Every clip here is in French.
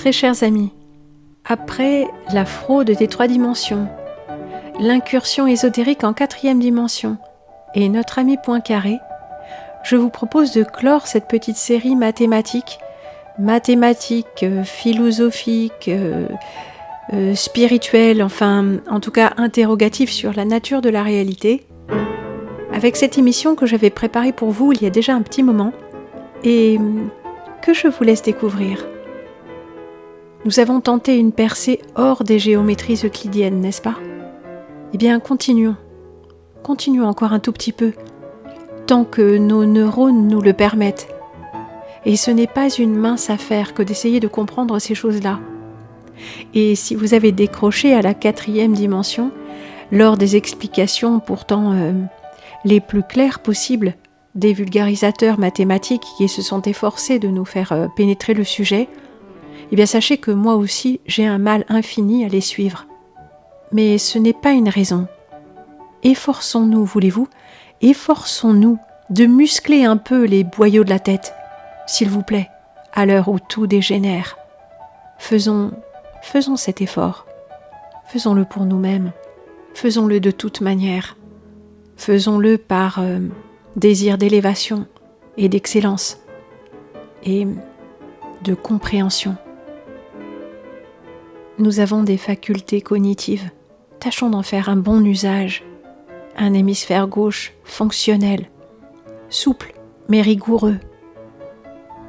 Très chers amis, après la fraude des 3 dimensions, l'incursion ésotérique en 4e dimension et notre ami Poincaré, je vous propose de clore cette petite série mathématique, philosophique, spirituelle, enfin en tout cas interrogative sur la nature de la réalité, avec cette émission que j'avais préparée pour vous il y a déjà un petit moment et que je vous laisse découvrir. Nous avons tenté une percée hors des géométries euclidiennes, n'est-ce pas ? Eh bien, continuons encore un tout petit peu, tant que nos neurones nous le permettent. Et ce n'est pas une mince affaire que d'essayer de comprendre ces choses-là. Et si vous avez décroché à la 4e dimension, lors des explications pourtant les plus claires possibles des vulgarisateurs mathématiques qui se sont efforcés de nous faire pénétrer le sujet, eh bien sachez que moi aussi j'ai un mal infini à les suivre. Mais ce n'est pas une raison. Efforçons-nous, voulez-vous, efforçons-nous de muscler un peu les boyaux de la tête, s'il vous plaît, à l'heure où tout dégénère. Faisons cet effort. Faisons-le pour nous-mêmes. Faisons-le de toute manière. Faisons-le par désir d'élévation et d'excellence et de compréhension. Nous avons des facultés cognitives. Tâchons d'en faire un bon usage. Un hémisphère gauche fonctionnel, souple mais rigoureux.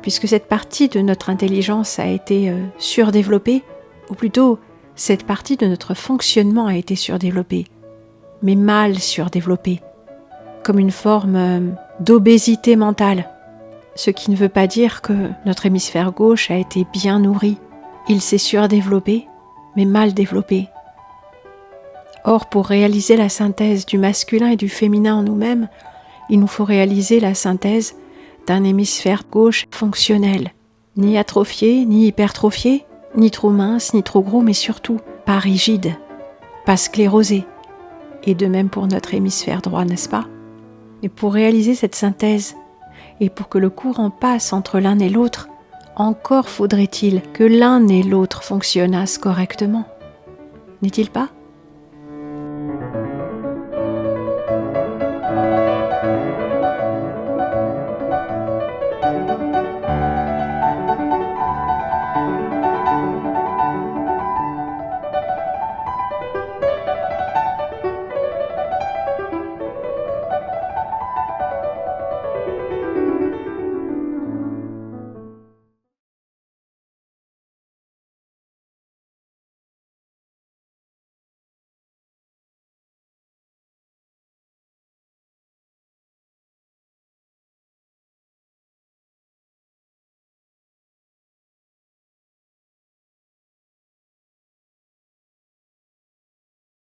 Puisque cette partie de notre intelligence a été surdéveloppée, ou plutôt cette partie de notre fonctionnement a été surdéveloppée, mais mal surdéveloppée, comme une forme d'obésité mentale. Ce qui ne veut pas dire que notre hémisphère gauche a été bien nourri. Il s'est surdéveloppé, mais mal développé. Or, pour réaliser la synthèse du masculin et du féminin en nous-mêmes, il nous faut réaliser la synthèse d'un hémisphère gauche fonctionnel, ni atrophié, ni hypertrophié, ni trop mince, ni trop gros, mais surtout pas rigide, pas sclérosé. Et de même pour notre hémisphère droit, n'est-ce pas ? Et pour réaliser cette synthèse, et pour que le courant passe entre l'un et l'autre, encore faudrait-il que l'un et l'autre fonctionnassent correctement. N'est-il pas ?